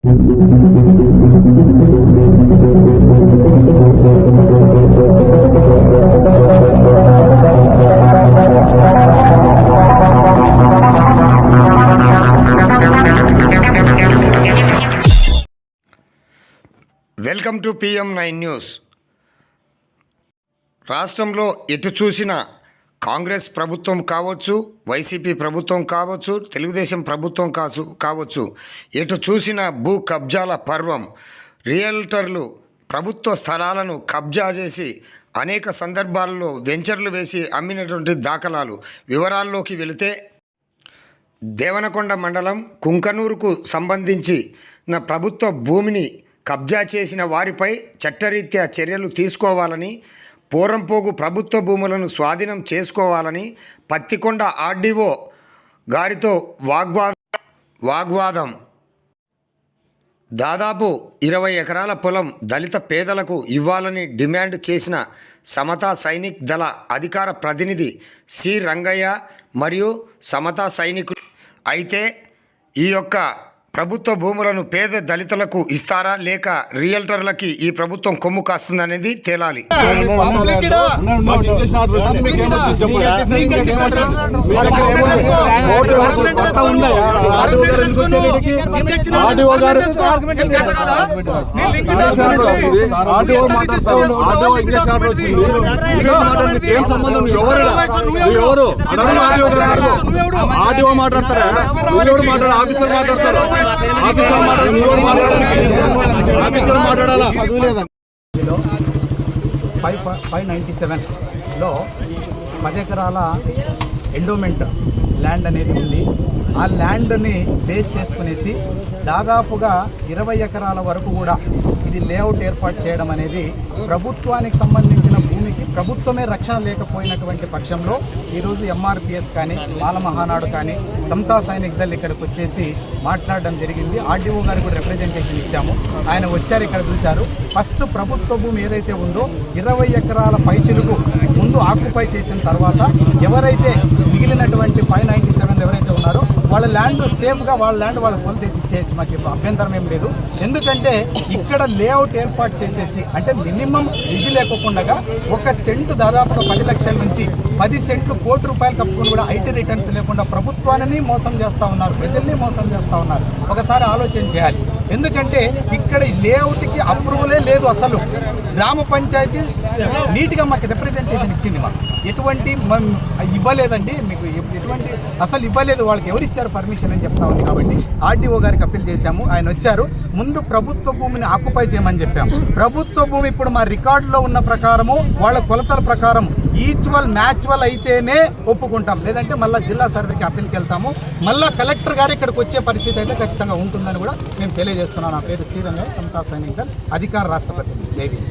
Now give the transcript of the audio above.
Welcome to PM9 news. రాష్ట్రంలో ఎటు చూసినా కాంగ్రెస్ ప్రభుత్వం కావచ్చు, వైసీపీ ప్రభుత్వం కావచ్చు, తెలుగుదేశం ప్రభుత్వం కావచ్చు, ఎటు చూసినా భూ కబ్జాల పర్వం. రియల్టర్లు ప్రభుత్వ స్థలాలను కబ్జా చేసి అనేక సందర్భాల్లో వెంచర్లు వేసి అమ్మినటువంటి దాఖలాలు. వివరాల్లోకి వెళితే, దేవనకొండ మండలం కుంకనూరుకు సంబంధించిన ప్రభుత్వ భూమిని కబ్జా చేసిన వారిపై చట్టరీత్యా చర్యలు తీసుకోవాలని, పోరంపోగు ప్రభుత్వ భూములను స్వాధీనం చేసుకోవాలని పత్తికొండ RDO గారితో వాగ్వాదం. దాదాపు 20 ఎకరాల పొలం దళిత పేదలకు ఇవ్వాలని డిమాండ్ చేసిన సమతా సైనిక్ దళ అధికార ప్రతినిధి సి రంగయ్య మరియు సమతా సైనికులు. అయితే ఈ యొక్క ప్రభుత్వ భూములను పేద దళితులకు ఇస్తారా లేక రియల్టర్లకి ఈ ప్రభుత్వం కొమ్ము కాస్తుందనేది తేలాలి. లో 597లో 10 ఎకరాల ఎండోమెంట్ ల్యాండ్ అనేది ఉంది. ఆ ల్యాండ్ని బేస్ చేసుకునేసి దాదాపుగా 20 ఎకరాల వరకు కూడా ఇది లేఅవుట్ ఏర్పాటు చేయడం అనేది ప్రభుత్వానికి సంబంధించిన భూమికి ప్రభుత్వమే రక్షణ లేకపోయినటువంటి పక్షంలో ఈరోజు MRPS కానీ, మాల మహానాడు కానీ, సమతా సైనిక్ దళ్ ఇక్కడికి వచ్చేసి మాట్లాడడం జరిగింది. RDO గారికి కూడా రిప్రజెంటేషన్ ఇచ్చాము. ఆయన వచ్చారు, ఇక్కడ చూశారు. ఫస్ట్ ప్రభుత్వ భూమి ఏదైతే ఉందో 20 ఎకరాల పైచిలుకు ముందు ఆక్యుపై చేసిన తర్వాత ఎవరైతే మిగిలినటువంటి 597 ఎవరైతే ఉన్నారో వాళ్ళ ల్యాండ్ సేఫ్గా వాళ్ళ ల్యాండ్ వాళ్ళకి కొలితేసి ఇచ్చేయచ్చు. మాకు ఇప్పుడు అభ్యంతరం ఏం లేదు. ఎందుకంటే ఇక్కడ లేఅవుట్ ఏర్పాటు చేసేసి అంటే మినిమం నిధి లేకుండా 1 సెంటు దాదాపుగా 10 లక్షల నుంచి 10 సెంట్లు కోటి రూపాయలు కప్పుకొని కూడా IT రిటర్న్స్ లేకుండా ప్రభుత్వాన్ని మోసం చేస్తూ ఉన్నారు, ప్రజల్ని మోసం చేస్తూ ఉన్నారు. ఒకసారి ఆలోచన చేయాలి. ఎందుకంటే ఇక్కడ లేఅవుట్కి అప్రూవలే లేదు. అసలు గ్రామ పంచాయతీ నీట్గా మాకు రిప్రజెంటేషన్ ఇచ్చింది, మాకు ఎటువంటి ఇవ్వలేదండి, మీకు ఎటువంటి అసలు ఇవ్వలేదు. వాళ్ళకి ఎవరు ఇచ్చారు పర్మిషన్ అని చెప్తా ఉంది. కాబట్టి RDO గారికి అప్పీల్ చేశాము. ఆయన వచ్చారు. ముందు ప్రభుత్వ భూమిని ఆక్యుపై చేయమని చెప్పాము. ప్రభుత్వ భూమి ఇప్పుడు మా రికార్డులో ఉన్న ప్రకారము వాళ్ళ కొలతల ప్రకారం ఈక్వల్ మ్యాచ్వల్ అయితేనే ఒప్పుకుంటాం, లేదంటే మళ్ళీ జిల్లా సర్వేకి అప్పీల్కి వెళ్తాము. మళ్ళీ కలెక్టర్ గారు ఇక్కడికి వచ్చే పరిస్థితి అయితే ఖచ్చితంగా ఉంటుందని కూడా మేము తెలియజేస్తున్నాం. నా పేరు శ్రీరంగయ్య, సమతా సైనిక్ దళ్ అధికార రాష్ట్ర ప్రతినిధి. జై భీమ్.